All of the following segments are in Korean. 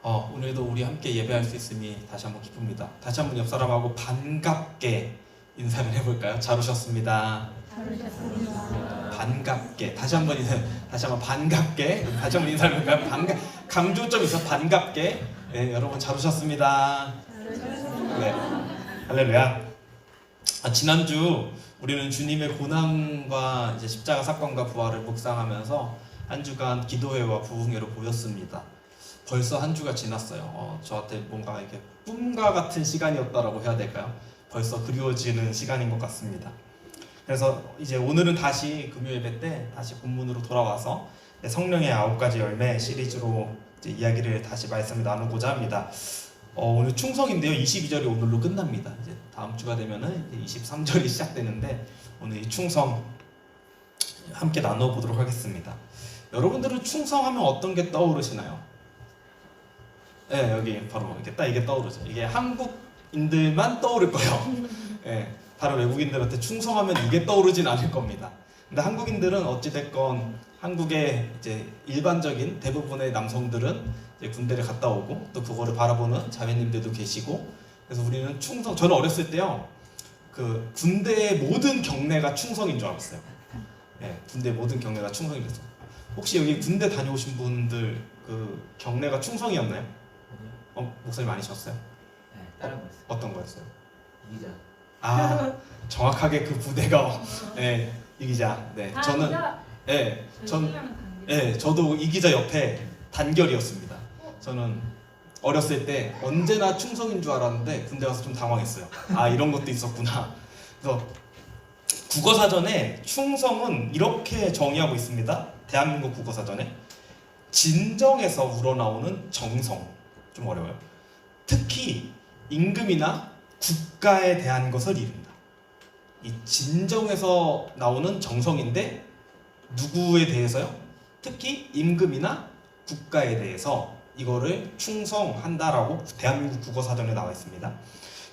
오늘도 우리 함께 예배할 수 있으니 다시 한번 기쁩니다. 다시 한번 옆 사람하고 반갑게 인사를 해볼까요? 잘 오셨습니다. 반갑게 다시 한번 반갑게 다시 한번 인사를 해볼까요? 강조점 있어. 반갑게. 네, 여러분 잘 오셨습니다. 네, 할렐루야. 지난주 우리는 주님의 고난과 이제 십자가 사건과 부활을 묵상하면서 한 주간 기도회와 부흥회로 보였습니다. 벌써 한 주가 지났어요. 저한테 뭔가 이렇게 꿈과 같은 시간이었다라고 해야 될까요? 벌써 그리워지는 시간인 것 같습니다. 그래서 이제 오늘은 다시 금요 예배 때 다시 본문으로 돌아와서 성령의 9가지 열매 시리즈로 이제 이야기를 다시 말씀을 나누고자 합니다. 오늘 충성인데요. 22절이 오늘로 끝납니다. 이제 다음 주가 되면은 23절이 시작되는데 오늘 이 충성 함께 나눠보도록 하겠습니다. 여러분들은 충성하면 어떤 게 떠오르시나요? 네, 여기 바로 이렇게 딱 이게 떠오르죠. 이게 한국인들만 떠오를 거예요. 네, 다른 외국인들한테 충성하면 이게 떠오르진 않을 겁니다. 근데 한국인들은 어찌됐건 한국의 이제 일반적인 대부분의 남성들은 이제 군대를 갔다 오고 또 그거를 바라보는 자매님들도 계시고, 그래서 우리는 충성. 저는 어렸을 때요, 그 군대의 모든 경례가 충성인 줄 알았어요. 네, 군대 모든 경례가 충성이랬어요. 혹시 여기 군대 다녀오신 분들 그 경례가 충성이었나요? 목소리 많이 쉬었어요? 네, 다른 거였어요. 어떤 거였어요? 이기자. 정확하게 그 부대가 네, 이기자. 네, 저는 저도 이기자 옆에 단결이었습니다. 저는 어렸을 때 언제나 충성인 줄 알았는데 군대 가서 좀 당황했어요. 이런 것도 있었구나. 그래서 국어사전에 충성은 이렇게 정의하고 있습니다. 대한민국 국어사전에 진정에서 우러나오는 정성. 좀 어려워요. 특히 임금이나 국가에 대한 것을 이른다. 이 진정에서 나오는 정성인데 누구에 대해서요? 특히 임금이나 국가에 대해서 이거를 충성한다라고 대한민국 국어사전에 나와 있습니다.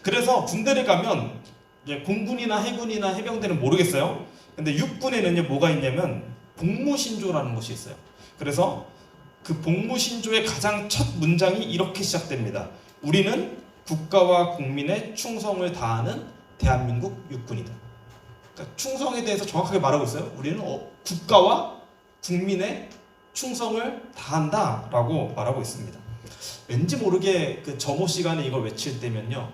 그래서 군대를 가면 이제 공군이나 해군이나 해병대는 모르겠어요. 근데 육군에는 뭐가 있냐면 복무신조라는 것이 있어요. 그래서 그 복무신조의 가장 첫 문장이 이렇게 시작됩니다. 우리는 국가와 국민의 충성을 다하는 대한민국 육군이다. 그러니까 충성에 대해서 정확하게 말하고 있어요. 우리는 국가와 국민의 충성을 다한다 라고 말하고 있습니다. 왠지 모르게 그 점호 시간에 이걸 외칠 때면요,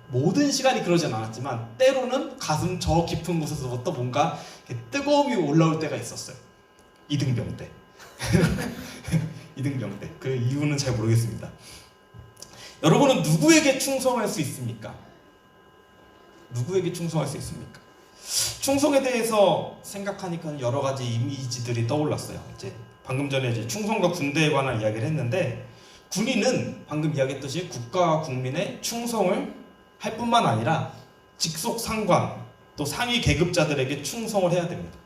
모든 시간이 그러진 않았지만 때로는 가슴 저 깊은 곳에서부터 뭔가 뜨거움이 올라올 때가 있었어요. 이등병 때. 이등병 때. 그 이유는 잘 모르겠습니다. 여러분은 누구에게 충성할 수 있습니까? 누구에게 충성할 수 있습니까? 충성에 대해서 생각하니까 여러 가지 이미지들이 떠올랐어요. 이제 방금 전에 이제 충성과 군대에 관한 이야기를 했는데, 군인은 방금 이야기했듯이 국가와 국민의 충성을 할 뿐만 아니라 직속 상관 또 상위 계급자들에게 충성을 해야 됩니다.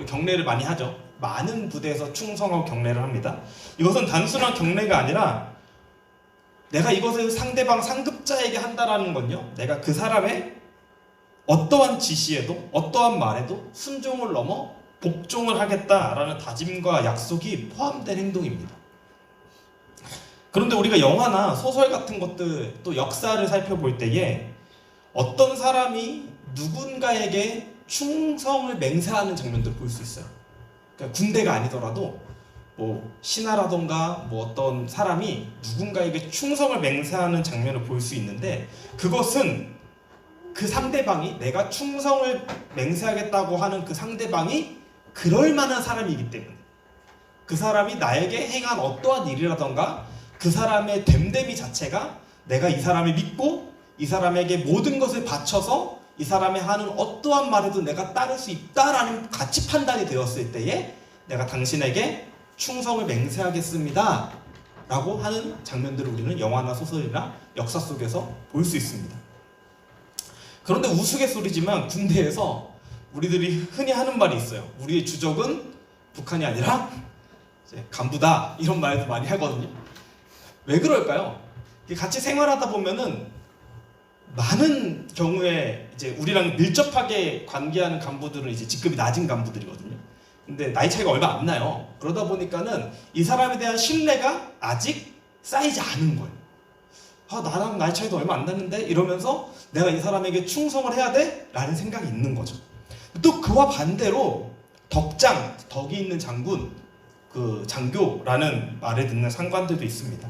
경례를 많이 하죠. 많은 부대에서 충성하고 경례를 합니다. 이것은 단순한 경례가 아니라 내가 이것을 상대방 상급자에게 한다라는 건요, 내가 그 사람의 어떠한 지시에도 어떠한 말에도 순종을 넘어 복종을 하겠다라는 다짐과 약속이 포함된 행동입니다. 그런데 우리가 영화나 소설 같은 것들 또 역사를 살펴볼 때에 어떤 사람이 누군가에게 충성을 맹세하는 장면들을 볼 수 있어요. 그러니까 군대가 아니더라도 신하라던가 어떤 사람이 누군가에게 충성을 맹세하는 장면을 볼 수 있는데, 그것은 그 상대방이, 내가 충성을 맹세하겠다고 하는 그 상대방이 그럴 만한 사람이기 때문에, 그 사람이 나에게 행한 어떠한 일이라던가 그 사람의 됨됨이 자체가 내가 이 사람을 믿고 이 사람에게 모든 것을 바쳐서 이 사람이 하는 어떠한 말에도 내가 따를 수 있다라는 가치 판단이 되었을 때에 내가 당신에게 충성을 맹세하겠습니다 라고 하는 장면들을 우리는 영화나 소설이나 역사 속에서 볼 수 있습니다. 그런데 우스갯소리지만 군대에서 우리들이 흔히 하는 말이 있어요. 우리의 주적은 북한이 아니라 이제 간부다, 이런 말도 많이 하거든요. 왜 그럴까요? 같이 생활하다 보면은 많은 경우에 이제 우리랑 밀접하게 관계하는 간부들은 이제 직급이 낮은 간부들이거든요. 근데 나이 차이가 얼마 안 나요. 그러다 보니까는 이 사람에 대한 신뢰가 아직 쌓이지 않은 거예요. 나랑 나이 차이도 얼마 안 나는데 이러면서 내가 이 사람에게 충성을 해야 돼? 라는 생각이 있는 거죠. 또 그와 반대로 덕장, 덕이 있는 장군, 그 장교라는 말을 듣는 상관들도 있습니다.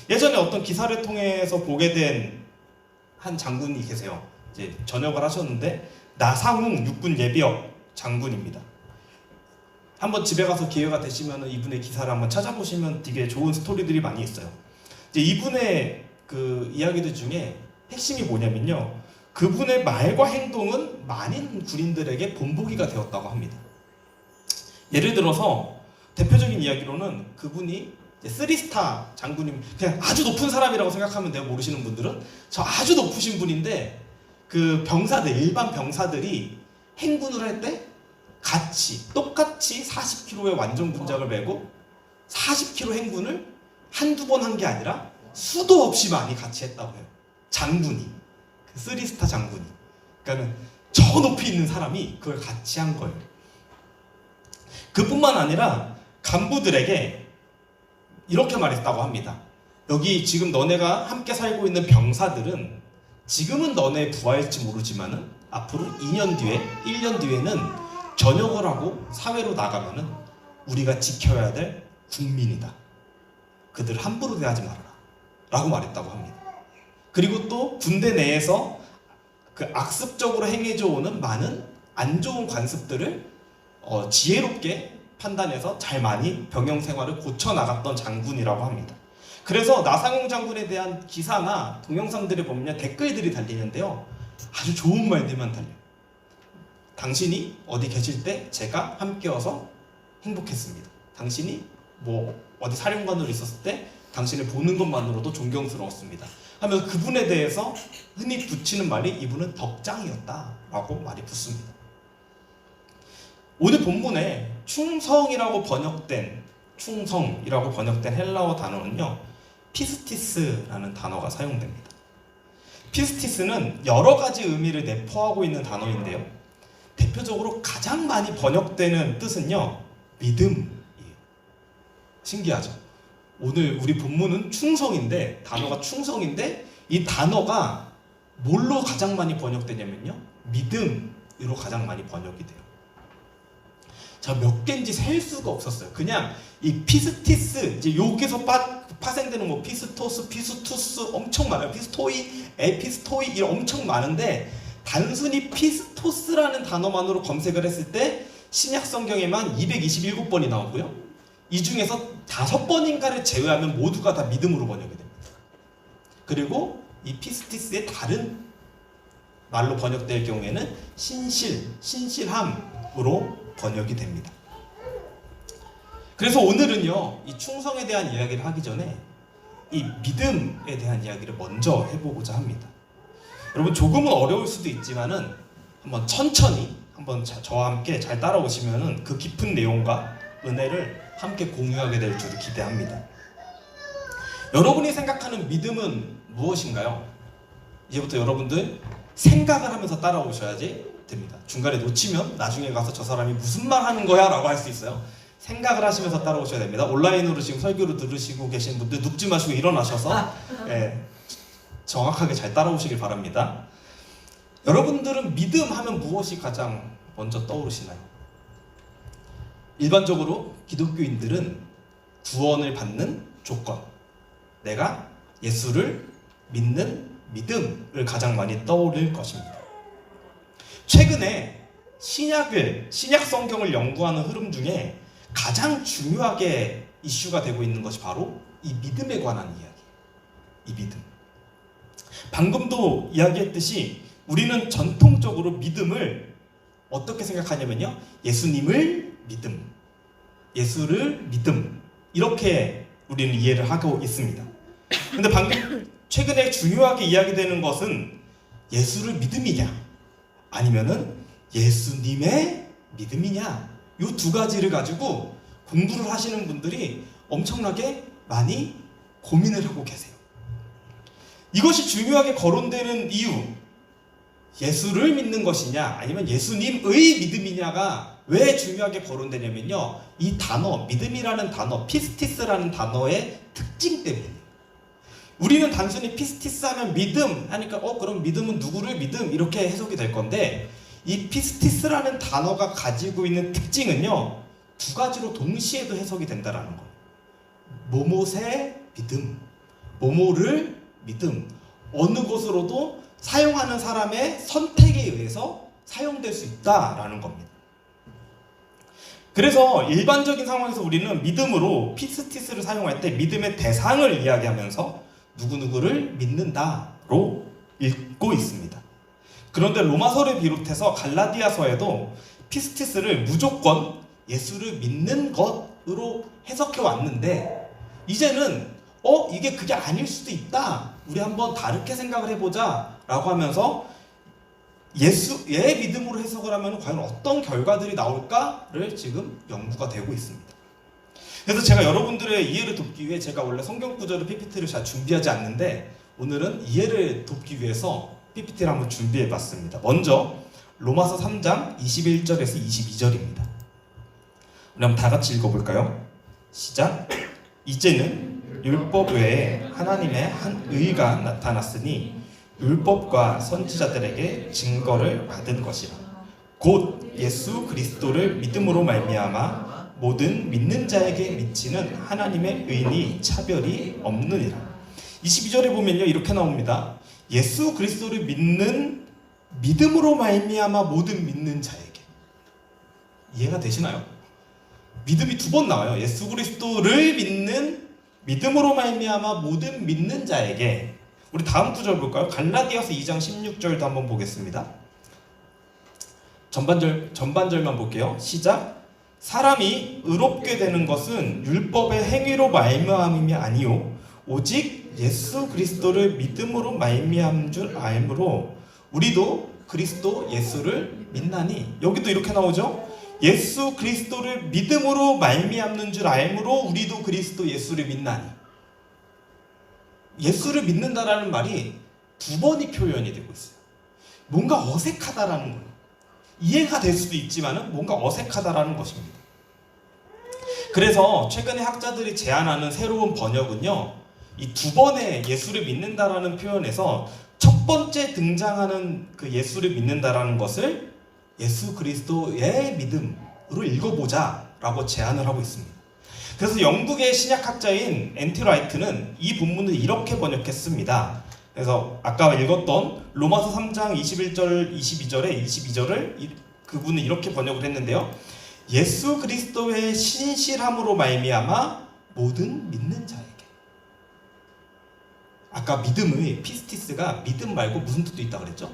예전에 어떤 기사를 통해서 보게 된 한 장군이 계세요. 이제 전역을 하셨는데 나상웅 육군 예비역 장군입니다. 한번 집에 가서 기회가 되시면 이분의 기사를 한번 찾아보시면 되게 좋은 스토리들이 많이 있어요. 이제 이분의 그 이야기들 중에 핵심이 뭐냐면요, 그분의 말과 행동은 많은 군인들에게 본보기가 되었다고 합니다. 예를 들어서 대표적인 이야기로는 그분이 3스타 장군님, 그냥 아주 높은 사람이라고 생각하면 돼요. 모르시는 분들은 저 아주 높으신 분인데, 그 병사들, 일반 병사들이 행군을 할 때 똑같이 40kg의 완전 군장을 메고 40km 행군을 한두 번 한 게 아니라 수도 없이 많이 같이 했다고 해요. 장군이, 그 3스타 장군이. 그러니까 저 높이 있는 사람이 그걸 같이 한 거예요. 그뿐만 아니라 간부들에게 이렇게 말했다고 합니다. 여기 지금 너네가 함께 살고 있는 병사들은 지금은 너네 부하일지 모르지만은 앞으로 2년 뒤에, 1년 뒤에는 전역을 하고 사회로 나가면은 우리가 지켜야 될 국민이다. 그들 함부로 대하지 말아라 라고 말했다고 합니다. 그리고 또 군대 내에서 그 악습적으로 행해져 오는 많은 안 좋은 관습들을 지혜롭게 판단해서 잘 많이 병영 생활을 고쳐나갔던 장군이라고 합니다. 그래서 나상웅 장군에 대한 기사나 동영상들을 보면 댓글들이 달리는데요, 아주 좋은 말들만 달려요. 당신이 어디 계실 때 제가 함께여서 행복했습니다. 당신이 뭐 어디 사령관으로 있었을 때 당신을 보는 것만으로도 존경스러웠습니다 하면서 그분에 대해서 흔히 붙이는 말이 이분은 덕장이었다라고 말이 붙습니다. 오늘 본문에 충성이라고 번역된 헬라어 단어는요, 피스티스라는 단어가 사용됩니다. 피스티스는 여러 가지 의미를 내포하고 있는 단어인데요, 대표적으로 가장 많이 번역되는 뜻은요, 믿음이에요. 신기하죠? 오늘 우리 본문은 충성인데, 단어가 충성인데, 이 단어가 뭘로 가장 많이 번역되냐면요, 믿음으로 가장 많이 번역이 돼요. 자, 몇 개인지 셀 수가 없었어요. 그냥 이 피스티스, 이제 여기서 파생되는 뭐 피스토스, 피스투스 엄청 많아요. 피스토이, 에피스토이 이런 엄청 많은데, 단순히 피스토스라는 단어만으로 검색을 했을 때 신약 성경에만 227번이 나오고요. 이 중에서 5번인가를 제외하면 모두가 다 믿음으로 번역이 됩니다. 그리고 이 피스티스의 다른 말로 번역될 경우에는 신실함으로 번역이 됩니다. 그래서 오늘은요, 이 충성에 대한 이야기를 하기 전에 이 믿음에 대한 이야기를 먼저 해보고자 합니다. 여러분, 조금은 어려울 수도 있지만은 한번 천천히 한번 저와 함께 잘 따라오시면은 그 깊은 내용과 은혜를 함께 공유하게 될 줄 기대합니다. 여러분이 생각하는 믿음은 무엇인가요? 이제부터 여러분들 생각을 하면서 따라오셔야지 됩니다. 중간에 놓치면 나중에 가서 저 사람이 무슨 말 하는 거야? 라고 할 수 있어요. 생각을 하시면서 따라오셔야 됩니다. 온라인으로 지금 설교를 들으시고 계신 분들 눕지 마시고 일어나셔서 정확하게 잘 따라오시길 바랍니다. 여러분들은 믿음 하면 무엇이 가장 먼저 떠오르시나요? 일반적으로 기독교인들은 구원을 받는 조건, 내가 예수를 믿는 믿음을 가장 많이 떠올릴 것입니다. 최근에 신약 성경을 연구하는 흐름 중에 가장 중요하게 이슈가 되고 있는 것이 바로 이 믿음에 관한 이야기예요. 이 믿음. 방금도 이야기했듯이 우리는 전통적으로 믿음을 어떻게 생각하냐면요, 예수님을 믿음, 예수를 믿음, 이렇게 우리는 이해를 하고 있습니다. 근데 방금 최근에 중요하게 이야기되는 것은 예수를 믿음이냐 아니면은 예수님의 믿음이냐, 이 두 가지를 가지고 공부를 하시는 분들이 엄청나게 많이 고민을 하고 계세요. 이것이 중요하게 거론되는 이유, 예수를 믿는 것이냐 아니면 예수님의 믿음이냐가 왜 중요하게 거론되냐면요, 이 단어, 믿음이라는 단어, 피스티스라는 단어의 특징 때문이에요. 우리는 단순히 피스티스 하면 믿음 하니까 그럼 믿음은 누구를 믿음 이렇게 해석이 될 건데 이 피스티스라는 단어가 가지고 있는 특징은요, 두 가지로 동시에도 해석이 된다라는 거예요. 뭐뭇의 믿음, 뭐뭐를 믿음, 어느 것으로도 사용하는 사람의 선택에 의해서 사용될 수 있다라는 겁니다. 그래서 일반적인 상황에서 우리는 믿음으로 피스티스를 사용할 때 믿음의 대상을 이야기하면서 누구누구를 믿는다로 읽고 있습니다. 그런데 로마서를 비롯해서 갈라디아서에도 피스티스를 무조건 예수를 믿는 것으로 해석해 왔는데 이제는 이게 그게 아닐 수도 있다, 우리 한번 다르게 생각을 해보자 라고 하면서 예수의 믿음으로 해석을 하면 과연 어떤 결과들이 나올까를 지금 연구가 되고 있습니다. 그래서 제가 여러분들의 이해를 돕기 위해 제가 원래 성경 구절을 PPT를 잘 준비하지 않는데 오늘은 이해를 돕기 위해서 PPT를 한번 준비해 봤습니다. 먼저 로마서 3장 21절에서 22절입니다. 우리 한번 다 같이 읽어볼까요? 시작! 이제는 율법 외에 하나님의 한 의가 나타났으니 율법과 선지자들에게 증거를 받은 것이라. 곧 예수 그리스도를 믿음으로 말미암아 모든 믿는 자에게 미치는 하나님의 의니 차별이 없느니라. 22절에 보면요, 이렇게 나옵니다. 예수 그리스도를 믿는 믿음으로 말미암아 모든 믿는 자에게. 이해가 되시나요? 믿음이 두 번 나와요. 예수 그리스도를 믿는 믿음으로 말미암아 모든 믿는 자에게. 우리 다음 구절 볼까요? 갈라디아서 2장 16절도 한번 보겠습니다. 전반절만 볼게요. 시작! 사람이 의롭게 되는 것은 율법의 행위로 말미암음이 아니요 오직 예수 그리스도를 믿음으로 말미암은 줄 알므로 우리도 그리스도 예수를 믿나니. 여기도 이렇게 나오죠. 예수 그리스도를 믿음으로 말미암는 줄 알므로 우리도 그리스도 예수를 믿나니. 예수를 믿는다라는 말이 두 번이 표현이 되고 있어요. 뭔가 어색하다라는 거예요. 이해가 될 수도 있지만 뭔가 어색하다라는 것입니다. 그래서 최근에 학자들이 제안하는 새로운 번역은요, 이 두 번의 예수를 믿는다라는 표현에서 첫 번째 등장하는 그 예수를 믿는다라는 것을 예수 그리스도의 믿음으로 읽어보자 라고 제안을 하고 있습니다. 그래서 영국의 신약학자인 앤티 라이트는 이 본문을 이렇게 번역했습니다. 그래서 아까 읽었던 로마서 3장 21절, 22절을 그분은 이렇게 번역을 했는데요. 예수 그리스도의 신실함으로 말미암아 모든 믿는 자에게. 아까 믿음의 피스티스가 믿음 말고 무슨 뜻도 있다고 그랬죠?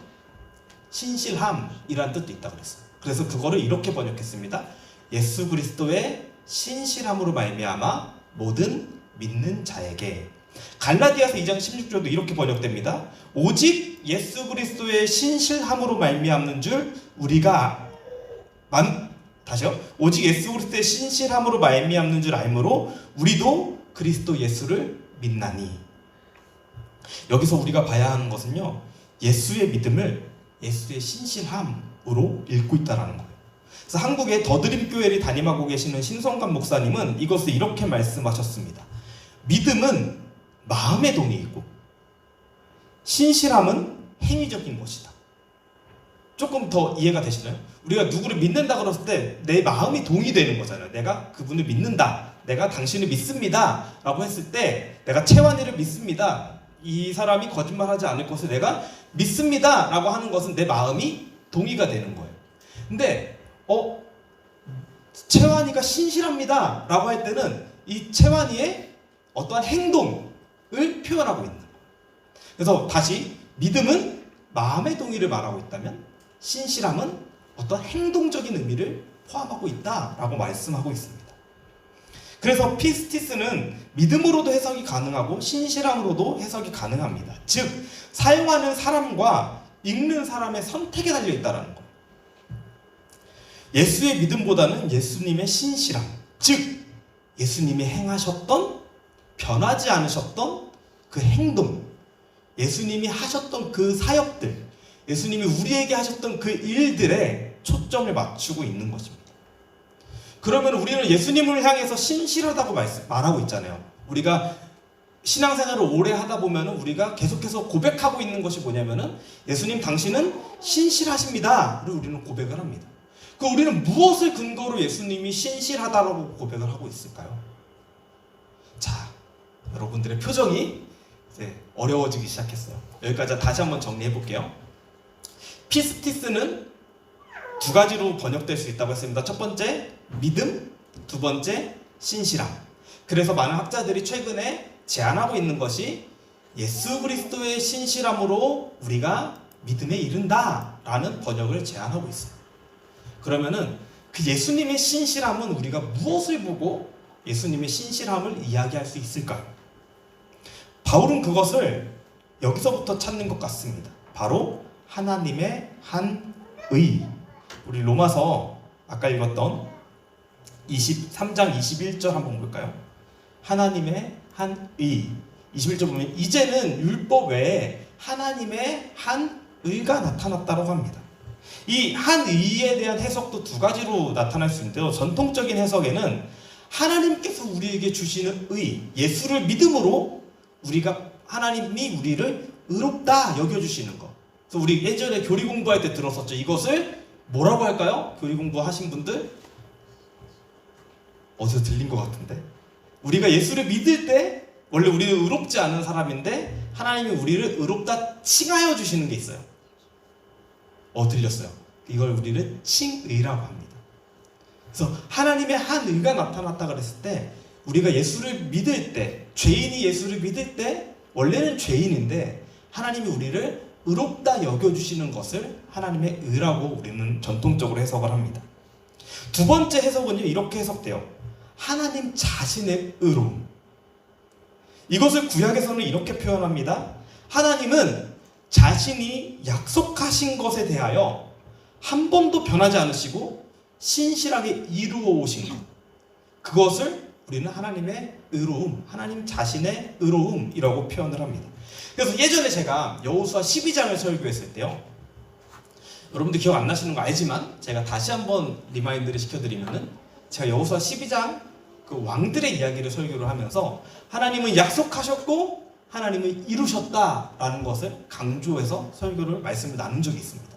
신실함이라는 뜻도 있다고 그랬어요. 그래서 그거를 이렇게 번역했습니다. 예수 그리스도의 신실함으로 말미암아 모든 믿는 자에게. 갈라디아서 2장 16절도 이렇게 번역됩니다. 오직 예수 그리스도의 신실함으로 말미암는 줄 우리가 다시요. 오직 예수 그리스도의 신실함으로 말미암는 줄 알므로 우리도 그리스도 예수를 믿나니. 여기서 우리가 봐야 하는 것은요, 예수의 믿음을 예수의 신실함으로 읽고 있다는 거예요. 그래서 한국의 더드림 교회를 담임하고 계시는 신성관 목사님은 이것을 이렇게 말씀하셨습니다. 믿음은 마음의 동의이고 신실함은 행위적인 것이다. 조금 더 이해가 되시나요? 우리가 누구를 믿는다 그랬을 때 내 마음이 동의되는 거잖아요. 내가 그분을 믿는다, 내가 당신을 믿습니다 라고 했을 때, 내가 채환이를 믿습니다, 이 사람이 거짓말하지 않을 것을 내가 믿습니다 라고 하는 것은 내 마음이 동의가 되는 거예요. 근데 채환이가 신실합니다 라고 할 때는 이 채환이의 어떠한 행동을 표현하고 있는 거예요. 그래서 다시, 믿음은 마음의 동의를 말하고 있다면 신실함은 어떤 행동적인 의미를 포함하고 있다라고 말씀하고 있습니다. 그래서 피스티스는 믿음으로도 해석이 가능하고 신실함으로도 해석이 가능합니다. 즉, 사용하는 사람과 읽는 사람의 선택에 달려 있다는 거예요. 예수의 믿음보다는 예수님의 신실함, 즉 예수님이 행하셨던, 변하지 않으셨던 그 행동, 예수님이 하셨던 그 사역들, 예수님이 우리에게 하셨던 그 일들에 초점을 맞추고 있는 것입니다. 그러면 우리는 예수님을 향해서 신실하다고 말하고 있잖아요. 우리가 신앙생활을 오래 하다 보면 우리가 계속해서 고백하고 있는 것이 뭐냐면은 예수님 당신은 신실하십니다를 우리는 고백을 합니다. 그 우리는 무엇을 근거로 예수님이 신실하다라고 고백을 하고 있을까요? 자, 여러분들의 표정이 이제 어려워지기 시작했어요. 여기까지 다시 한번 정리해 볼게요. 피스티스는 두 가지로 번역될 수 있다고 했습니다. 첫 번째, 믿음. 두 번째, 신실함. 그래서 많은 학자들이 최근에 제안하고 있는 것이 예수 그리스도의 신실함으로 우리가 믿음에 이른다라는 번역을 제안하고 있어요. 그러면은 그 예수님의 신실함은 우리가 무엇을 보고 예수님의 신실함을 이야기할 수 있을까요? 바울은 그것을 여기서부터 찾는 것 같습니다. 바로 하나님의 한 의. 우리 로마서 아까 읽었던 23장 21절 한번 볼까요? 하나님의 한 의. 21절 보면 이제는 율법 외에 하나님의 한 의가 나타났다고 합니다. 이 한 의에 대한 해석도 두 가지로 나타날 수 있는데요. 전통적인 해석에는 하나님께서 우리에게 주시는 의, 예수를 믿음으로 우리가 하나님이 우리를 의롭다 여겨주시는 것. 그래서 우리 예전에 교리 공부할 때 들었었죠. 이것을 뭐라고 할까요? 교리 공부하신 분들? 어디서 들린 것 같은데? 우리가 예수를 믿을 때 원래 우리는 의롭지 않은 사람인데 하나님이 우리를 의롭다 칭하여 주시는 게 있어요. 들렸어요. 이걸 우리는 칭의라고 합니다. 그래서 하나님의 한 의가 나타났다 그랬을 때 우리가 예수를 믿을 때, 죄인이 예수를 믿을 때 원래는 죄인인데 하나님이 우리를 의롭다 여겨주시는 것을 하나님의 의라고 우리는 전통적으로 해석을 합니다. 두 번째 해석은요, 이렇게 해석돼요. 하나님 자신의 의로움. 이것을 구약에서는 이렇게 표현합니다. 하나님은 자신이 약속하신 것에 대하여 한 번도 변하지 않으시고 신실하게 이루어 오신 것. 그것을 우리는 하나님의 의로움, 하나님 자신의 의로움이라고 표현을 합니다. 그래서 예전에 제가 여호수아 12장을 설교했을 때요. 여러분들 기억 안 나시는 거 알지만 제가 다시 한번 리마인드를 시켜드리면은 제가 여호수아 12장 그 왕들의 이야기를 설교를 하면서 하나님은 약속하셨고 하나님은 이루셨다라는 것을 강조해서 말씀을 나눈 적이 있습니다.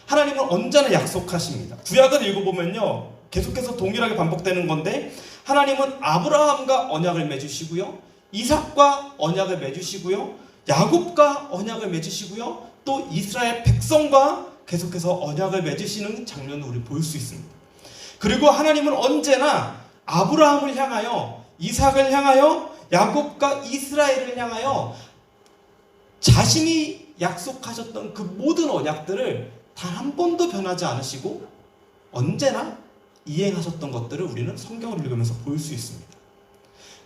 하나님은 언제나 약속하십니다. 구약을 읽어보면요, 계속해서 동일하게 반복되는 건데 하나님은 아브라함과 언약을 맺으시고요, 이삭과 언약을 맺으시고요, 야곱과 언약을 맺으시고요, 또 이스라엘 백성과 계속해서 언약을 맺으시는 장면을 우리 볼 수 있습니다. 그리고 하나님은 언제나 아브라함을 향하여, 이삭을 향하여, 야곱과 이스라엘을 향하여 자신이 약속하셨던 그 모든 언약들을 단 한 번도 변하지 않으시고 언제나 이행하셨던 것들을 우리는 성경을 읽으면서 볼 수 있습니다.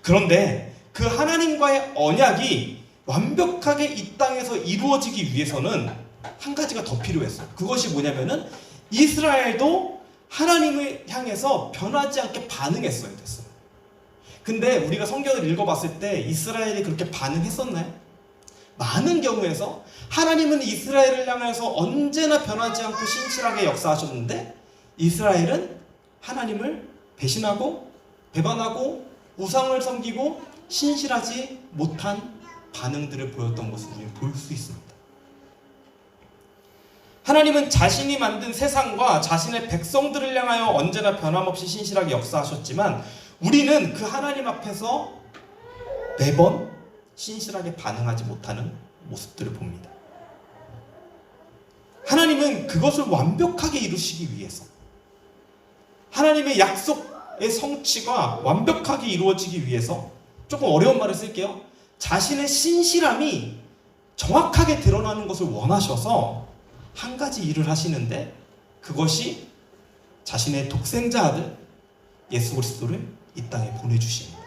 그런데 그 하나님과의 언약이 완벽하게 이 땅에서 이루어지기 위해서는 한 가지가 더 필요했어요. 그것이 뭐냐면은 이스라엘도 하나님을 향해서 변하지 않게 반응했어야 됐어요. 근데 우리가 성경을 읽어봤을 때 이스라엘이 그렇게 반응했었나요? 많은 경우에서 하나님은 이스라엘을 향해서 언제나 변하지 않고 신실하게 역사하셨는데 이스라엘은 하나님을 배신하고 배반하고 우상을 섬기고 신실하지 못한 반응들을 보였던 것을 우리는 볼 수 있습니다. 하나님은 자신이 만든 세상과 자신의 백성들을 향하여 언제나 변함없이 신실하게 역사하셨지만 우리는 그 하나님 앞에서 매번 신실하게 반응하지 못하는 모습들을 봅니다. 하나님은 그것을 완벽하게 이루시기 위해서 하나님의 약속의 성취가 완벽하게 이루어지기 위해서 조금 어려운 말을 쓸게요. 자신의 신실함이 정확하게 드러나는 것을 원하셔서 한 가지 일을 하시는데 그것이 자신의 독생자 아들 예수 그리스도를 이 땅에 보내주십니다.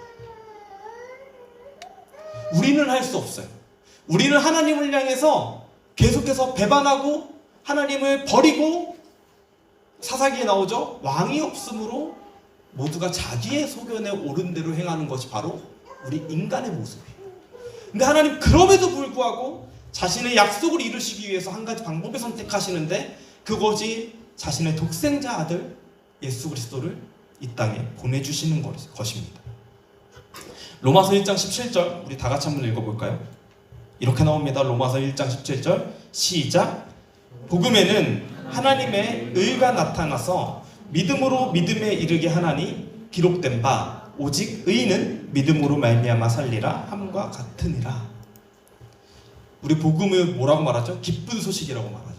우리는 할 수 없어요. 우리는 하나님을 향해서 계속해서 배반하고 하나님을 버리고 사사기에 나오죠. 왕이 없으므로 모두가 자기의 소견에 옳은 대로 행하는 것이 바로 우리 인간의 모습이에요. 근데 하나님 그럼에도 불구하고 자신의 약속을 이루시기 위해서 한 가지 방법을 선택하시는데 그것이 자신의 독생자 아들 예수 그리스도를 이 땅에 보내주시는 것입니다. 로마서 1장 17절 우리 다 같이 한번 읽어볼까요? 이렇게 나옵니다. 로마서 1장 17절 시작. 복음에는 하나님의 의가 나타나서 믿음으로 믿음에 이르게 하나니 기록된 바 오직 의는 믿음으로 말미암아 살리라 함과 같으니라. 우리 복음을 뭐라고 말하죠? 기쁜 소식이라고 말하죠.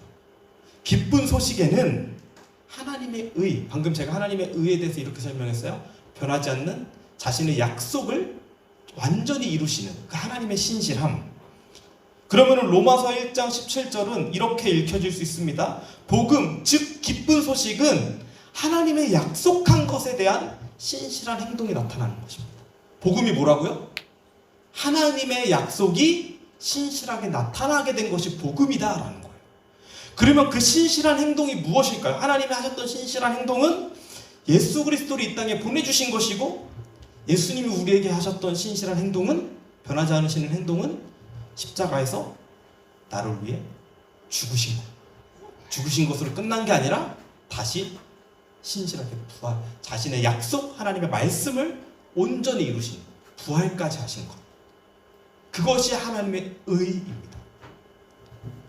기쁜 소식에는 하나님의 의, 방금 제가 하나님의 의에 대해서 이렇게 설명했어요. 변하지 않는 자신의 약속을 완전히 이루시는 그 하나님의 신실함. 그러면 로마서 1장 17절은 이렇게 읽혀질 수 있습니다. 복음, 즉 기쁜 소식은 하나님의 약속한 것에 대한 신실한 행동이 나타나는 것입니다. 복음이 뭐라고요? 하나님의 약속이 신실하게 나타나게 된 것이 복음이다라는 거예요. 그러면 그 신실한 행동이 무엇일까요? 하나님이 하셨던 신실한 행동은 예수 그리스도를 이 땅에 보내주신 것이고, 예수님이 우리에게 하셨던 신실한 행동은, 변하지 않으시는 행동은 십자가에서 나를 위해 죽으신 것. 죽으신 것으로 끝난 게 아니라 다시 신실하게 부활, 자신의 약속, 하나님의 말씀을 온전히 이루신, 부활까지 하신 것. 그것이 하나님의 의입니다.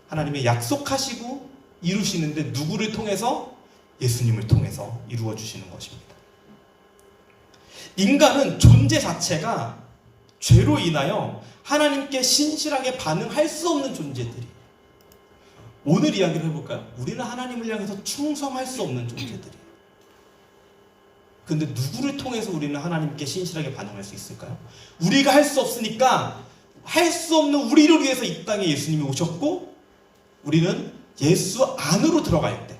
하나님의 약속하시고 이루시는데 누구를 통해서? 예수님을 통해서 이루어 주시는 것입니다. 인간은 존재 자체가 죄로 인하여 하나님께 신실하게 반응할 수 없는 존재들이. 오늘 이야기를 해볼까요? 우리는 하나님을 향해서 충성할 수 없는 존재들이. 근데 누구를 통해서 우리는 하나님께 신실하게 반응할 수 있을까요? 우리가 할 수 없으니까 할 수 없는 우리를 위해서 이 땅에 예수님이 오셨고, 우리는 예수 안으로 들어갈 때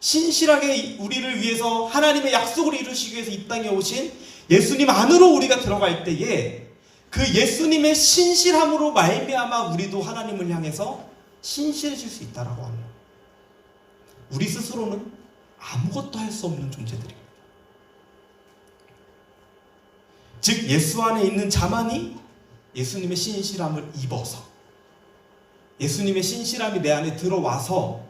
신실하게 우리를 위해서 하나님의 약속을 이루시기 위해서 이 땅에 오신 예수님 안으로 우리가 들어갈 때에 그 예수님의 신실함으로 말미암아 우리도 하나님을 향해서 신실해질 수 있다라고 합니다. 우리 스스로는 아무것도 할 수 없는 존재들입니다. 즉 예수 안에 있는 자만이 예수님의 신실함을 입어서, 예수님의 신실함이 내 안에 들어와서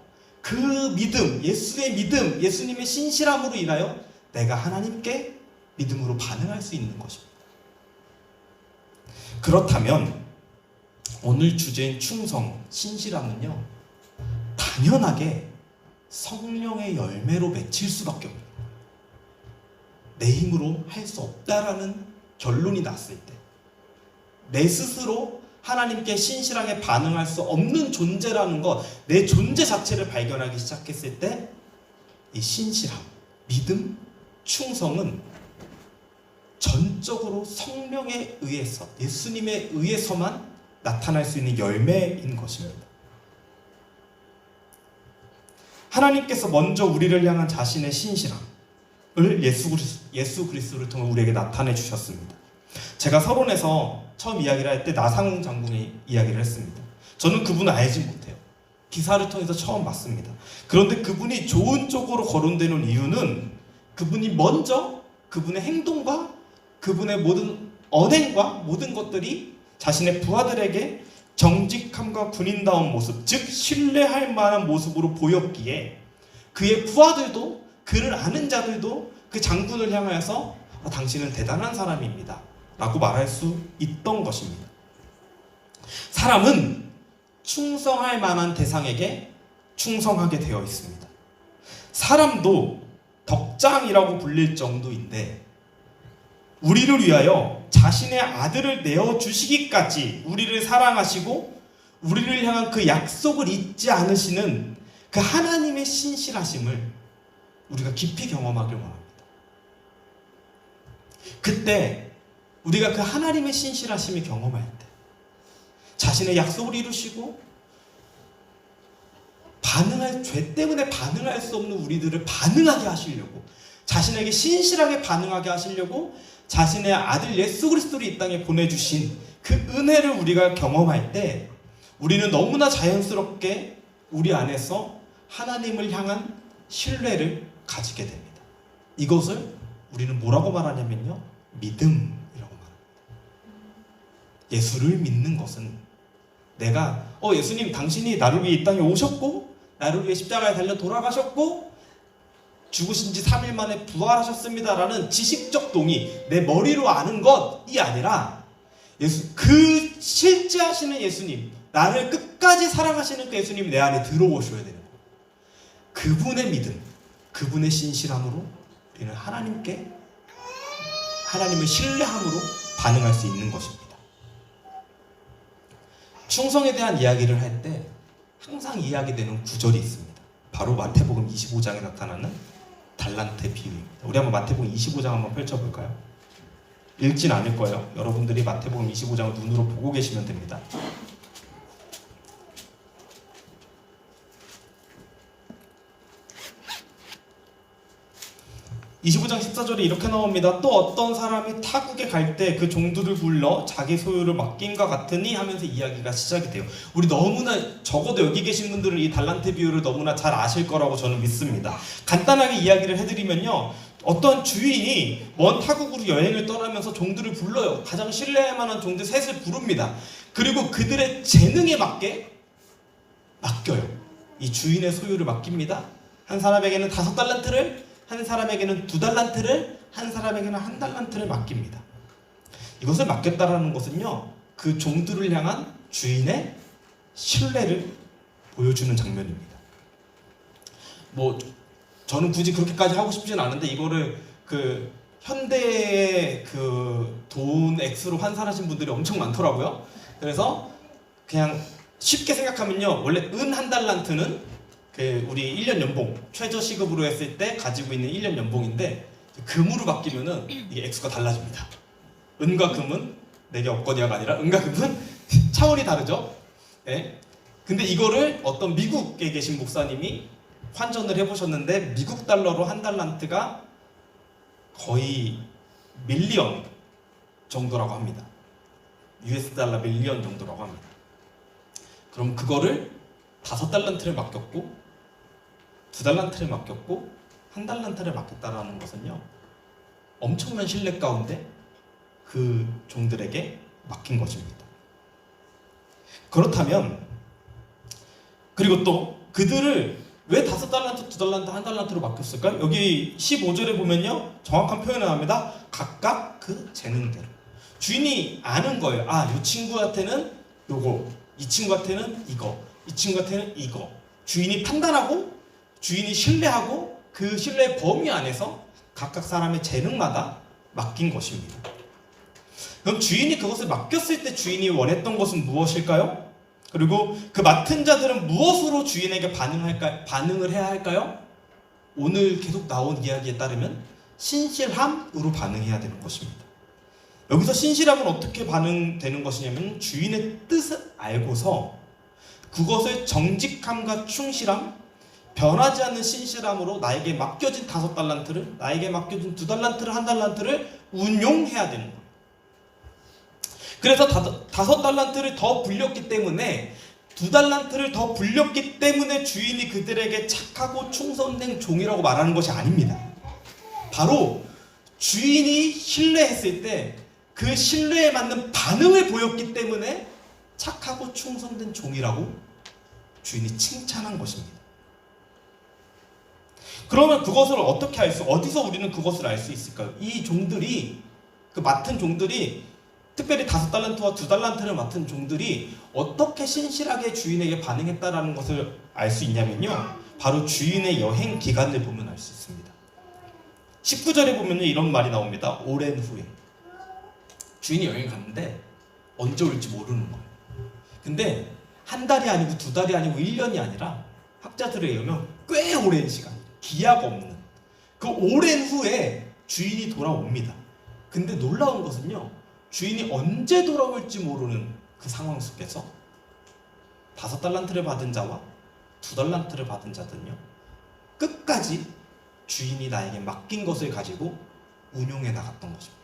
그 믿음, 예수의 믿음, 예수님의 신실함으로 인하여 내가 하나님께 믿음으로 반응할 수 있는 것입니다. 그렇다면 오늘 주제인 충성, 신실함은요, 당연하게 성령의 열매로 맺힐 수밖에 없어요. 내 힘으로 할 수 없다라는 결론이 났을 때, 내 스스로 하나님께 신실하게 반응할 수 없는 존재라는 것, 내 존재 자체를 발견하기 시작했을 때 이 신실함, 믿음, 충성은 전적으로 성령에 의해서, 예수님에 의해서만 나타날 수 있는 열매인 것입니다. 하나님께서 먼저 우리를 향한 자신의 신실함을 예수 그리스도를 통해 우리에게 나타내 주셨습니다. 제가 서론에서 처음 이야기를 할 때 나상웅 장군의 이야기를 했습니다. 저는 그분을 알지 못해요. 기사를 통해서 처음 봤습니다. 그런데 그분이 좋은 쪽으로 거론되는 이유는 그분이 먼저 그분의 행동과 그분의 모든 언행과 모든 것들이 자신의 부하들에게 정직함과 군인다운 모습, 즉 신뢰할 만한 모습으로 보였기에 그의 부하들도, 그를 아는 자들도 그 장군을 향하여서 당신은 대단한 사람입니다 라고 말할 수 있던 것입니다. 사람은 충성할 만한 대상에게 충성하게 되어 있습니다. 사람도 덕장이라고 불릴 정도인데, 우리를 위하여 자신의 아들을 내어주시기까지 우리를 사랑하시고 우리를 향한 그 약속을 잊지 않으시는 그 하나님의 신실하심을 우리가 깊이 경험하길 원합니다. 그때 우리가 그 하나님의 신실하심을 경험할 때 자신의 약속을 이루시고 죄 때문에 반응할 수 없는 우리들을 반응하게 하시려고, 자신에게 신실하게 반응하게 하시려고 자신의 아들 예수 그리스도를 이 땅에 보내주신 그 은혜를 우리가 경험할 때 우리는 너무나 자연스럽게 우리 안에서 하나님을 향한 신뢰를 가지게 됩니다. 이것을 우리는 뭐라고 말하냐면요, 믿음이라고 말합니다. 예수를 믿는 것은 내가 예수님 당신이 나를 위해 이 땅에 오셨고 나를 위해 십자가에 달려 돌아가셨고 죽으신 지 3일 만에 부활하셨습니다라는 지식적 동의, 내 머리로 아는 것이 아니라 그 실제 하시는 예수님, 나를 끝까지 사랑하시는 그 예수님이 내 안에 들어오셔야 되는 거예요. 그분의 믿음, 그분의 신실함으로 우리는 하나님을 신뢰함으로 반응할 수 있는 것입니다. 충성에 대한 이야기를 할 때 항상 이야기되는 구절이 있습니다. 바로 마태복음 25장에 나타나는 달란트의 비유입니다. 우리 한번 마태복음 25장 한번 펼쳐볼까요? 읽진 않을 거예요. 여러분들이 마태복음 25장을 눈으로 보고 계시면 됩니다. 25장 14절에 이렇게 나옵니다. 또 어떤 사람이 타국에 갈 때 그 종들을 불러 자기 소유를 맡긴과 같으니 하면서 이야기가 시작이 돼요. 우리 너무나, 적어도 여기 계신 분들은 이 달란트 비유를 너무나 잘 아실 거라고 저는 믿습니다. 간단하게 이야기를 해드리면요, 어떤 주인이 먼 타국으로 여행을 떠나면서 종들을 불러요. 가장 신뢰할 만한 종들 셋을 부릅니다. 그리고 그들의 재능에 맞게 맡겨요. 이 주인의 소유를 맡깁니다. 한 사람에게는 5달란트를, 한 사람에게는 2달란트를, 한 사람에게는 1달란트를 맡깁니다. 이것을 맡겼다라는 것은요, 그 종들을 향한 주인의 신뢰를 보여주는 장면입니다. 저는 굳이 그렇게까지 하고 싶지는 않은데, 이거를 그 현대의 그 돈 액수로 환산하신 분들이 엄청 많더라고요. 그래서 그냥 쉽게 생각하면요, 원래 은 1달란트는 우리 1년 연봉, 최저 시급으로 했을 때 가지고 있는 1년 연봉인데, 금으로 바뀌면은 이게 액수가 달라집니다. 은과 금은 내게 없거니와가 아니라 은과 금은 차원이 다르죠. 네. 근데 이거를 어떤 미국에 계신 목사님이 환전을 해보셨는데, 미국 달러로 1달란트가 거의 밀리언 정도라고 합니다. US 달러 밀리언 정도라고 합니다. 그럼 그거를 5달란트를 맡겼고, 2달란트를 맡겼고, 1달란트를 맡겼다라는 것은요, 엄청난 신뢰 가운데 그 종들에게 맡긴 것입니다. 그렇다면, 그리고 또 그들을 왜 5달란트, 2달란트, 1달란트로 맡겼을까요? 여기 15절에 보면요, 정확한 표현이 나옵니다. 각각 그 재능대로. 주인이 아는 거예요. 이 친구한테는 요거, 이 친구한테는 이거, 이 친구한테는 이거. 주인이 판단하고, 주인이 신뢰하고, 그 신뢰의 범위 안에서 각각 사람의 재능마다 맡긴 것입니다. 그럼 주인이 그것을 맡겼을 때 주인이 원했던 것은 무엇일까요? 그리고 그 맡은 자들은 무엇으로 주인에게 반응을 해야 할까요? 오늘 계속 나온 이야기에 따르면 신실함으로 반응해야 되는 것입니다. 여기서 신실함은 어떻게 반응되는 것이냐면, 주인의 뜻을 알고서 그것을 정직함과 충실함, 변하지 않는 신실함으로 나에게 맡겨진 5달란트를, 나에게 맡겨진 2달란트를, 1달란트를 운용해야 되는 거예요. 그래서 5달란트를 더 불렸기 때문에, 2달란트를 더 불렸기 때문에 주인이 그들에게 착하고 충성된 종이라고 말하는 것이 아닙니다. 바로 주인이 신뢰했을 때 그 신뢰에 맞는 반응을 보였기 때문에 착하고 충성된 종이라고 주인이 칭찬한 것입니다. 그러면 그것을 어디서 우리는 그것을 알 수 있을까요? 이 종들이, 그 맡은 종들이, 특별히 5달란트와 2달란트를 맡은 종들이 어떻게 신실하게 주인에게 반응했다라는 것을 알 수 있냐면요, 바로 주인의 여행 기간을 보면 알 수 있습니다. 19절에 보면 이런 말이 나옵니다. 오랜 후에. 주인이 여행 갔는데 언제 올지 모르는 거예요. 근데 1달이 아니고 2달이 아니고 1년이 아니라 학자들에 의하면 꽤 오랜 시간, 기약 없는 그 오랜 후에 주인이 돌아옵니다. 근데 놀라운 것은요, 주인이 언제 돌아올지 모르는 그 상황 속에서 5달란트를 받은 자와 2달란트를 받은 자들은요, 끝까지 주인이 나에게 맡긴 것을 가지고 운용해 나갔던 것입니다.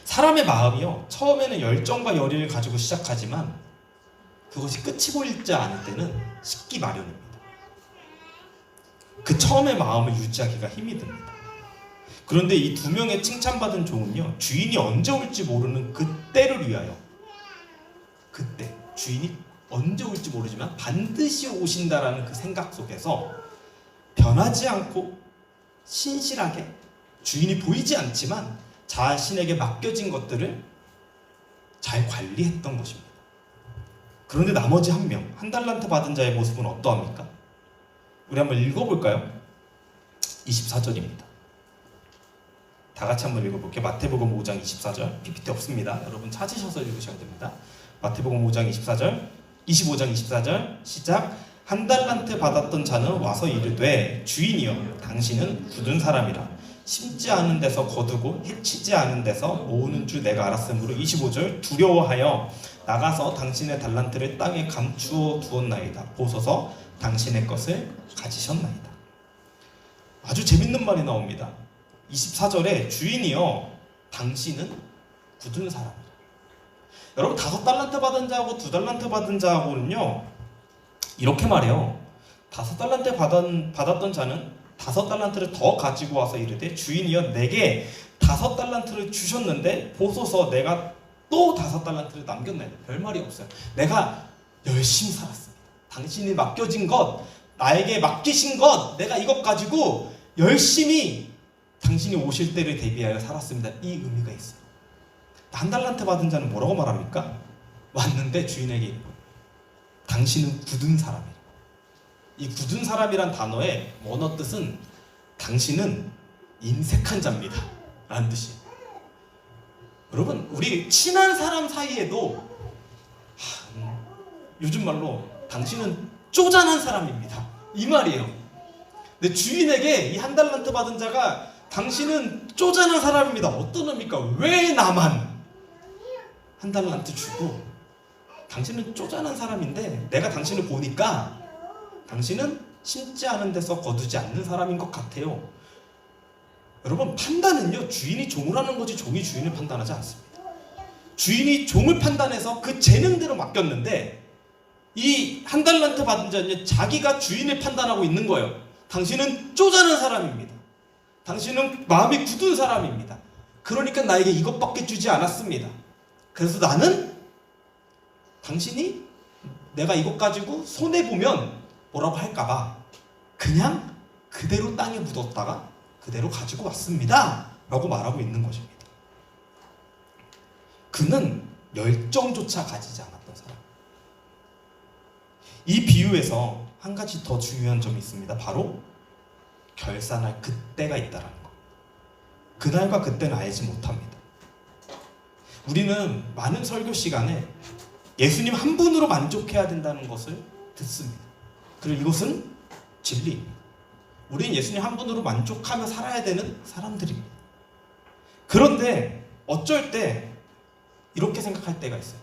사람의 마음이요, 처음에는 열정과 열의를 가지고 시작하지만 그것이 끝이 보이지 않을 때는 식기 마련입니다. 그 처음의 마음을 유지하기가 힘이 듭니다. 그런데 이 2명의 칭찬받은 종은요, 주인이 언제 올지 모르는 그때를 위하여, 그때 주인이 언제 올지 모르지만 반드시 오신다라는 그 생각 속에서 변하지 않고 신실하게, 주인이 보이지 않지만 자신에게 맡겨진 것들을 잘 관리했던 것입니다. 그런데 나머지 한 명, 한 달란트 받은 자의 모습은 어떠합니까? 우리 한번 읽어볼까요? 24절입니다. 다 같이 한번 읽어볼게요. 마태복음 5장 24절. PPT 없습니다. 여러분 찾으셔서 읽으셔야 됩니다. 마태복음 5장 24절, 25장 24절 시작. 한 달란트 받았던 자는 와서 이르되 주인이여 당신은 굳은 사람이라 심지 않은 데서 거두고 해치지 않은 데서 모으는 줄 내가 알았으므로 25절 두려워하여 나가서 당신의 달란트를 땅에 감추어 두었나이다. 보소서 당신의 것을 가지셨나이다. 아주 재밌는 말이 나옵니다. 24절에 주인이여 당신은 굳은 사람이라. 여러분 5달란트 받은 자하고 2달란트 받은 자하고는요 이렇게 말해요. 5달란트 받았던 자는 5달란트를 더 가지고 와서 이르되 주인이여 내게 5달란트를 주셨는데 보소서 내가 또 5달란트를 남겼나이다. 별 말이 없어요. 내가 열심히 살았습니다. 당신이 맡겨진 것, 나에게 맡기신 것, 내가 이것 가지고 열심히 당신이 오실 때를 대비하여 살았습니다. 이 의미가 있어요. 한 달란트 받은 자는 뭐라고 말합니까? 왔는데 주인에게 당신은 굳은 사람이라. 이 굳은 사람이란 단어의 원어 뜻은 당신은 인색한 자입니다 라는 뜻이에요. 여러분 우리 친한 사람 사이에도 요즘 말로 당신은 쪼잔한 사람입니다 이 말이에요. 근데 주인에게 이 한 달란트 받은 자가 당신은 쪼잔한 사람입니다. 어떤 의미입니까? 왜 나만 한 달란트 주고 당신은 쪼잔한 사람인데 내가 당신을 보니까 당신은 심지 않은 데서 거두지 않는 사람인 것 같아요. 여러분 판단은요 주인이 종을 하는 거지 종이 주인을 판단하지 않습니다. 주인이 종을 판단해서 그 재능대로 맡겼는데 이 한 달란트 받은 자는 자기가 주인을 판단하고 있는 거예요. 당신은 쪼잔한 사람입니다. 당신은 마음이 굳은 사람입니다. 그러니까 나에게 이것밖에 주지 않았습니다. 그래서 나는 당신이 내가 이것 가지고 손해보면 뭐라고 할까봐 그냥 그대로 땅에 묻었다가 그대로 가지고 왔습니다 라고 말하고 있는 것입니다. 그는 열정조차 가지지 않았던 사람. 이 비유에서 한 가지 더 중요한 점이 있습니다. 바로 결산할 그때가 있다는 것. 그날과 그때는 알지 못합니다. 우리는 많은 설교 시간에 예수님 한 분으로 만족해야 된다는 것을 듣습니다. 그리고 이것은 진리입니다. 우리는 예수님 한 분으로 만족하며 살아야 되는 사람들입니다. 그런데 어쩔 때 이렇게 생각할 때가 있어요.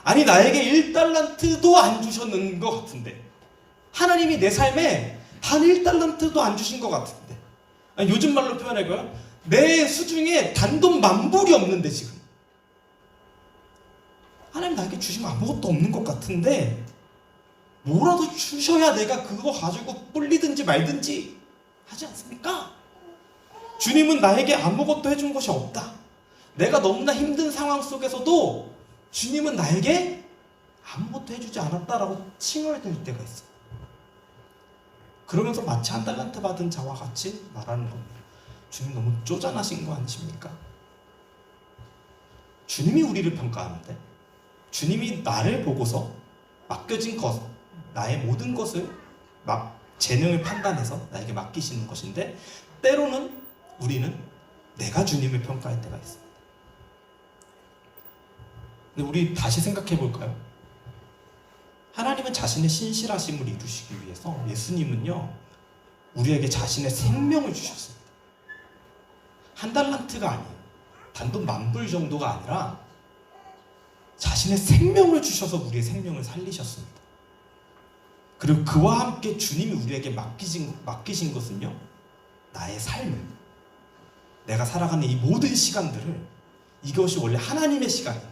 아니 나에게 1달란트도 안 주셨는 것 같은데 하나님이 내 삶에 한 1달란트도 안 주신 것 같은데 아니, 요즘 말로 표현할까요? 내 수중에 단돈 10,000불이 없는데 지금 하나님 나에게 주시면 아무것도 없는 것 같은데 뭐라도 주셔야 내가 그거 가지고 뿔리든지 말든지 하지 않습니까? 주님은 나에게 아무것도 해준 것이 없다. 내가 너무나 힘든 상황 속에서도 주님은 나에게 아무것도 해주지 않았다라고 칭얼댈 때가 있어요. 그러면서 마치 한 달란트 받은 자와 같이 말하는 겁니다. 주님 너무 쪼잔하신 거 아니십니까? 주님이 우리를 평가하는데 주님이 나를 보고서 맡겨진 것, 나의 모든 것을 재능을 판단해서 나에게 맡기시는 것인데 때로는 우리는 내가 주님을 평가할 때가 있습니다. 근데 우리 다시 생각해 볼까요? 하나님은 자신의 신실하심을 이루시기 위해서 예수님은요 우리에게 자신의 생명을 주셨습니다. 한 달란트가 아니에요. 단돈 10,000불 정도가 아니라 자신의 생명을 주셔서 우리의 생명을 살리셨습니다. 그리고 그와 함께 주님이 우리에게 맡기신 것은요 나의 삶을, 내가 살아가는 이 모든 시간들을, 이것이 원래 하나님의 시간인데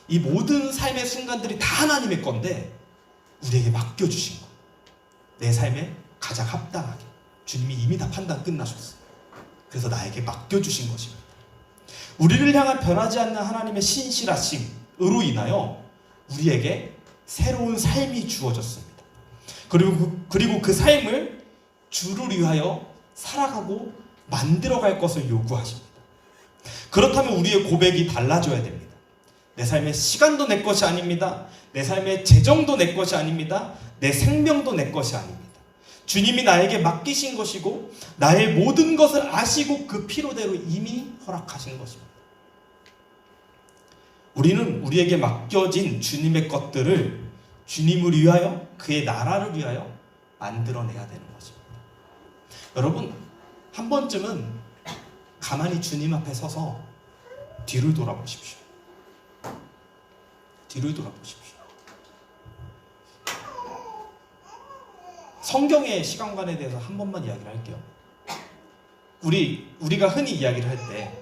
이 모든 삶의 순간들이 다 하나님의 건데 우리에게 맡겨주신 것, 내 삶에 가장 합당하게 주님이 이미 다 판단 끝나셨어요. 그래서 나에게 맡겨주신 것입니다. 우리를 향한 변하지 않는 하나님의 신실하심으로 인하여 우리에게 새로운 삶이 주어졌습니다. 그리고 그 삶을 주를 위하여 살아가고 만들어갈 것을 요구하십니다. 그렇다면 우리의 고백이 달라져야 됩니다. 내 삶의 시간도 내 것이 아닙니다. 내 삶의 재정도 내 것이 아닙니다. 내 생명도 내 것이 아닙니다. 주님이 나에게 맡기신 것이고 나의 모든 것을 아시고 그 피로대로 이미 허락하신 것입니다. 우리는 우리에게 맡겨진 주님의 것들을 주님을 위하여 그의 나라를 위하여 만들어내야 되는 것입니다. 여러분, 한 번쯤은 가만히 주님 앞에 서서 뒤를 돌아보십시오. 뒤를 돌아보십시오. 성경의 시간관에 대해서 한 번만 이야기를 할게요. 우리가 흔히 이야기를 할 때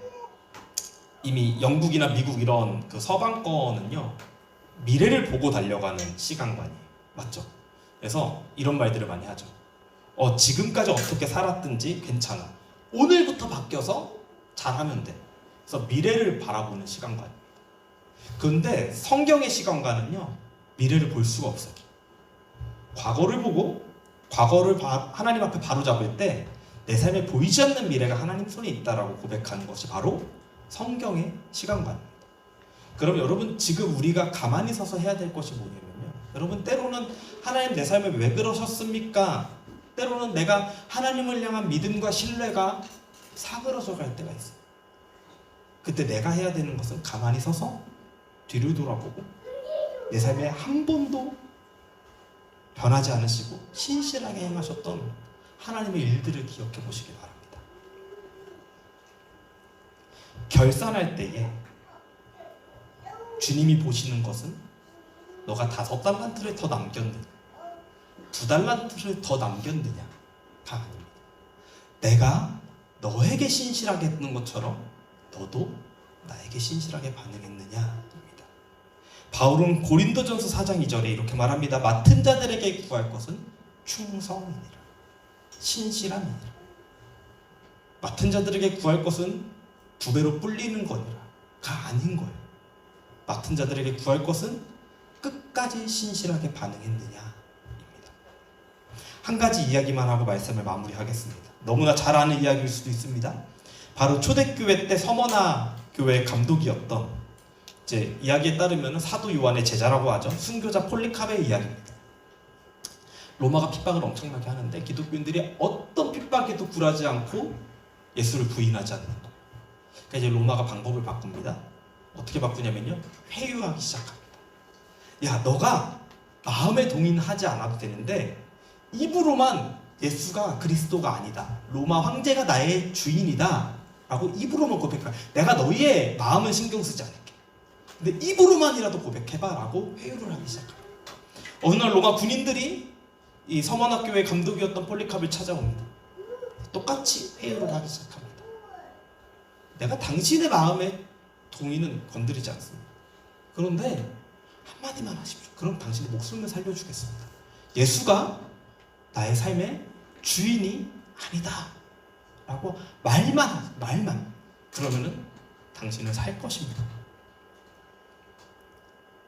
이미 영국이나 미국 이런 그 서방권은요, 미래를 보고 달려가는 시간관이에요. 맞죠? 그래서 이런 말들을 많이 하죠. 지금까지 어떻게 살았든지 괜찮아. 오늘부터 바뀌어서 잘하면 돼. 그래서 미래를 바라보는 시간관입니다. 그런데 성경의 시간관은요, 미래를 볼 수가 없어요. 과거를 보고 과거를 하나님 앞에 바로잡을 때 내 삶에 보이지 않는 미래가 하나님 손에 있다라고 고백하는 것이 바로 성경의 시간관입니다. 그럼 여러분, 지금 우리가 가만히 서서 해야 될 것이 뭐냐면요, 여러분, 때로는 하나님 내 삶에 왜 그러셨습니까? 때로는 내가 하나님을 향한 믿음과 신뢰가 사그러져 갈 때가 있어요. 그때 내가 해야 되는 것은 가만히 서서 뒤를 돌아보고 내 삶에 한 번도 변하지 않으시고 신실하게 행하셨던 하나님의 일들을 기억해 보시기 바랍니다. 결산할 때에 주님이 보시는 것은 너가 5달란트를 더 남겼느냐, 2달란트를 더 남겼느냐가 아닙니다. 내가 너에게 신실하게 했던 것처럼 너도 나에게 신실하게 반응했느냐입니다. 바울은 고린도전서 4장 2절에 이렇게 말합니다. 맡은 자들에게 구할 것은 충성이니라, 신실함이니라. 맡은 자들에게 구할 것은 2배로 불리는 거니라가 아닌 거예요. 맡은 자들에게 구할 것은 끝까지 신실하게 반응했느냐입니다. 한 가지 이야기만 하고 말씀을 마무리하겠습니다. 너무나 잘 아는 이야기일 수도 있습니다. 바로 초대교회 때 서머나 교회 감독이었던, 이제 이야기에 따르면 사도 요한의 제자라고 하죠, 순교자 폴리카베의 이야기입니다. 로마가 핍박을 엄청나게 하는데 기독교인들이 어떤 핍박에도 굴하지 않고 예수를 부인하지 않는 거예요. 그러니까 이제 로마가 방법을 바꿉니다. 어떻게 바꾸냐면요, 회유하기 시작합니다. 야, 너가 마음에 동의하지 않아도 되는데 입으로만 예수가 그리스도가 아니다, 로마 황제가 나의 주인이다 라고 입으로만 고백해. 내가 너희의 마음은 신경 쓰지 않을게. 근데 입으로만이라도 고백해봐 라고 회유를 하기 시작합니다. 어느 날 로마 군인들이 이 서머나교회 감독이었던 폴리카베를 찾아옵니다. 똑같이 회유를 하기 시작합니다. 내가 당신의 마음의 동의는 건드리지 않습니다. 그런데 한마디만 하십시오. 그럼 당신의 목숨을 살려주겠습니다. 예수가 나의 삶의 주인이 아니다 라고 말만 그러면은 당신은 살 것입니다.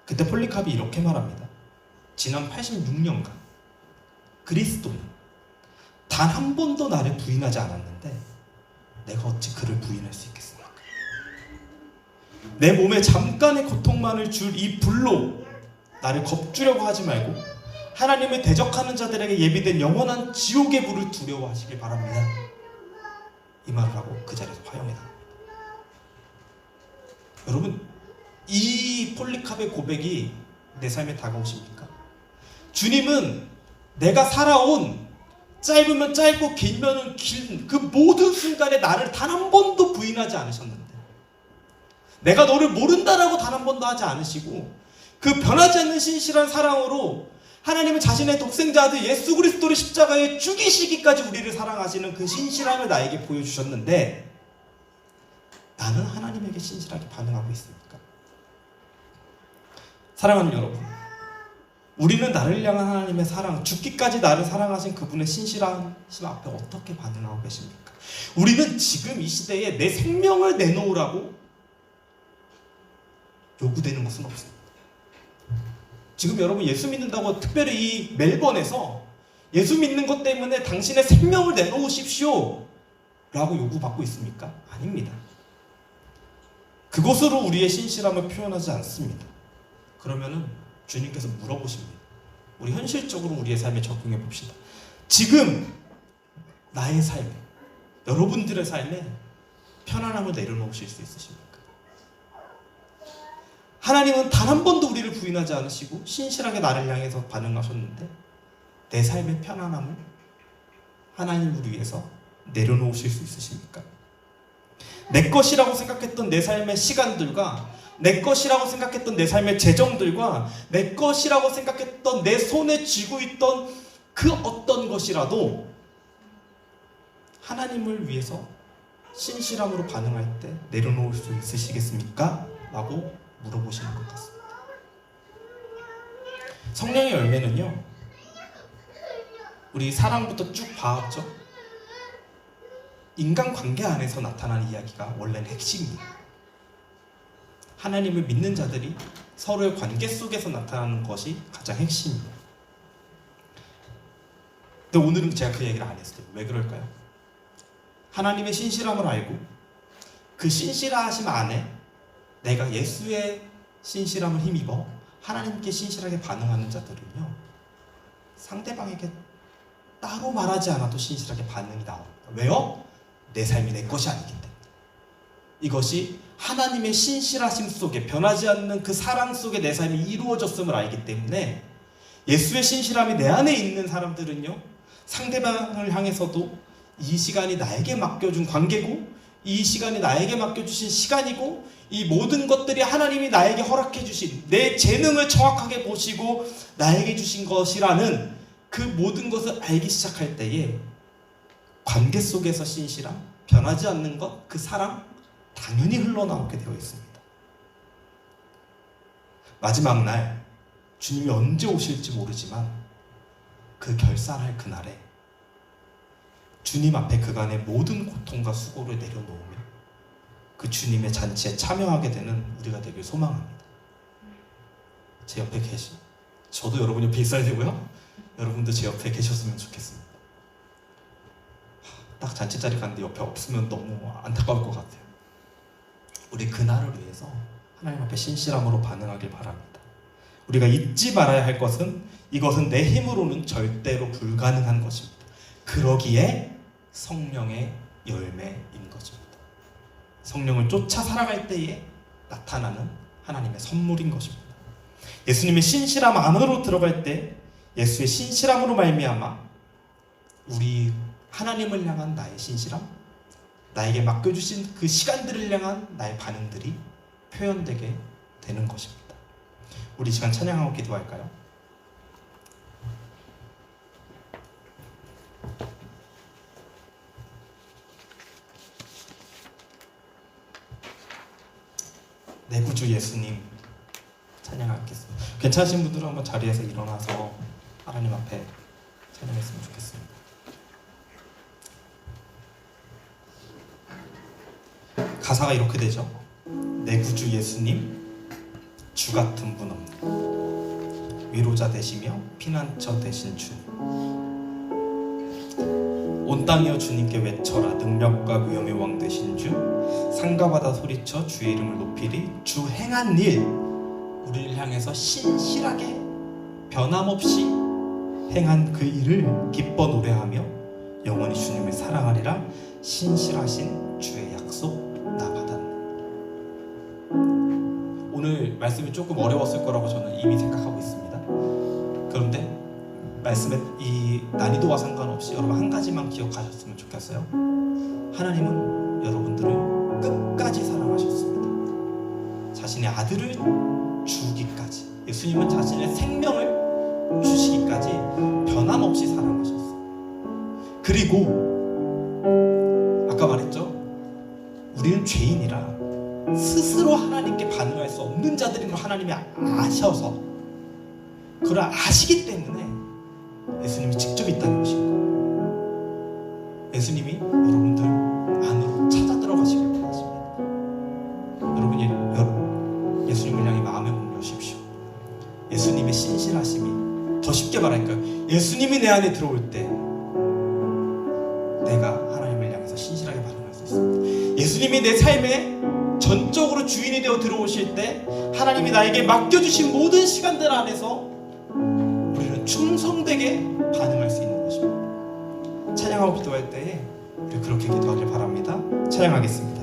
그때 폴리카베이 이렇게 말합니다. 지난 86년간 그리스도는 단 한 번도 나를 부인하지 않았는데 내가 어찌 그를 부인할 수 있겠습니까? 내 몸에 잠깐의 고통만을 줄 이 불로 나를 겁주려고 하지 말고 하나님을 대적하는 자들에게 예비된 영원한 지옥의 불을 두려워하시길 바랍니다. 이 말을 하고 그 자리에서 화형에 나갑니다. 여러분, 이 폴리카베의 고백이 내 삶에 다가오십니까? 주님은 내가 살아온 짧으면 짧고 길면 긴 그 모든 순간에 나를 단 한 번도 부인하지 않으셨는데, 내가 너를 모른다라고 단 한 번도 하지 않으시고 그 변하지 않는 신실한 사랑으로 하나님은 자신의 독생자 아들 예수 그리스도를 십자가에 죽이시기까지 우리를 사랑하시는 그 신실함을 나에게 보여주셨는데 나는 하나님에게 신실하게 반응하고 있습니까? 사랑하는 여러분, 우리는 나를 향한 하나님의 사랑, 죽기까지 나를 사랑하신 그분의 신실하심 앞에 어떻게 반응하고 계십니까? 우리는 지금 이 시대에 내 생명을 내놓으라고 요구되는 것은 없습니다. 지금 여러분 예수 믿는다고 특별히 이 멜번에서 예수 믿는 것 때문에 당신의 생명을 내놓으십시오 라고 요구받고 있습니까? 아닙니다. 그것으로 우리의 신실함을 표현하지 않습니다. 그러면은 주님께서 물어보십니다. 우리 현실적으로 우리의 삶에 적용해 봅시다. 지금 나의 삶에, 여러분들의 삶에 편안함을 내려놓으실 수 있으십니까? 하나님은 단 한 번도 우리를 부인하지 않으시고 신실하게 나를 향해서 반응하셨는데 내 삶의 편안함을 하나님을 위해서 내려놓으실 수 있으십니까? 내 것이라고 생각했던 내 삶의 시간들과 내 것이라고 생각했던 내 삶의 재정들과 내 것이라고 생각했던 내 손에 쥐고 있던 그 어떤 것이라도 하나님을 위해서 신실함으로 반응할 때 내려놓을 수 있으시겠습니까? 라고 물어보시는 것 같습니다. 성령의 열매는요, 우리 사랑부터 쭉 봐왔죠? 인간관계 안에서 나타나는 이야기가 원래는 핵심이에요. 하나님을 믿는 자들이 서로의 관계 속에서 나타나는 것이 가장 핵심이에요. 근데 오늘은 제가 그 얘기를 안 했어요. 왜 그럴까요? 하나님의 신실함을 알고 그 신실하심 안에 내가 예수의 신실함을 힘입어 하나님께 신실하게 반응하는 자들은요, 상대방에게 따로 말하지 않아도 신실하게 반응이 나옵니다. 왜요? 내 삶이 내 것이 아니기 때문에. 이것이 하나님의 신실하심 속에, 변하지 않는 그 사랑 속에 내 삶이 이루어졌음을 알기 때문에 예수의 신실함이 내 안에 있는 사람들은요, 상대방을 향해서도 이 시간이 나에게 맡겨준 관계고, 이 시간이 나에게 맡겨주신 시간이고, 이 모든 것들이 하나님이 나에게 허락해 주신, 내 재능을 정확하게 보시고 나에게 주신 것이라는 그 모든 것을 알기 시작할 때에 관계 속에서 신실함, 변하지 않는 것, 그 사랑 당연히 흘러나오게 되어 있습니다. 마지막 날 주님이 언제 오실지 모르지만 그 결산할 그날에 주님 앞에 그간의 모든 고통과 수고를 내려놓으며 그 주님의 잔치에 참여하게 되는 우리가 되길 소망합니다. 제 옆에 저도 여러분 옆에 있어야 되고요, 여러분도 제 옆에 계셨으면 좋겠습니다. 딱 잔치 자리 갔는데 옆에 없으면 너무 안타까울 것 같아요. 우리 그날을 위해서 하나님 앞에 신실함으로 반응하길 바랍니다. 우리가 잊지 말아야 할 것은, 이것은 내 힘으로는 절대로 불가능한 것입니다. 그러기에 성령의 열매인 것입니다. 성령을 쫓아 살아갈 때에 나타나는 하나님의 선물인 것입니다. 예수님의 신실함 안으로 들어갈 때 예수의 신실함으로 말미암아 우리 하나님을 향한 나의 신실함, 나에게 맡겨주신 그 시간들을 향한 나의 반응들이 표현되게 되는 것입니다. 우리 시간 찬양하고 기도할까요? 내 구주 예수님 찬양하겠습니다. 괜찮으신 분들은 한번 자리에서 일어나서 하나님 앞에 찬양했으면 좋겠습니다. 가사가 이렇게 되죠. 내 구주 예수님, 주 같은 분 없네. 위로자 되시며 피난처 되신 주님. 온 땅이여 주님께 외쳐라. 능력과 위엄의 왕 되신 주. 산과 바다 소리쳐 주의 이름을 높이리. 주 행한 일, 우리를 향해서 신실하게 변함없이 행한 그 일을 기뻐 노래하며 영원히 주님을 사랑하리라. 신실하신 주의 약속 나 받았네. 오늘 말씀이 조금 어려웠을 거라고 저는 이미 생각하고 있습니다. 그런데 말씀의 이 난이도와 상관없이 여러분 한 가지만 기억하셨으면 좋겠어요. 하나님은 여러분들을 끝까지 사랑하셨습니다. 자신의 아들을 주기까지, 예수님은 자신의 생명을 주시기까지 변함없이 사랑하셨어요. 그리고 아까 말했죠, 우리는 죄인이라 스스로 하나님께 반응할 수 없는 자들인 걸 하나님이 아셔서, 그걸 아시기 때문에 예수님이 직접 이 땅에 오신 거예요. 예수님이 여러분들 안으로 찾아 들어가시길 원하십니다. 여러분 예수님을 향해 마음의 문을 여십시오. 예수님의 신실하심이, 더 쉽게 말할까요? 예수님이 내 안에 들어올 때 내가 하나님을 향해서 신실하게 반응할 수 있습니다. 예수님이 내 삶에 전적으로 주인이 되어 들어오실 때 하나님이 나에게 맡겨주신 모든 시간들 안에서 우리는 충성되게 반응할 수 있는 것입니다. 찬양하고 기도할 때에 우리 그렇게 기도하길 바랍니다. 찬양하겠습니다.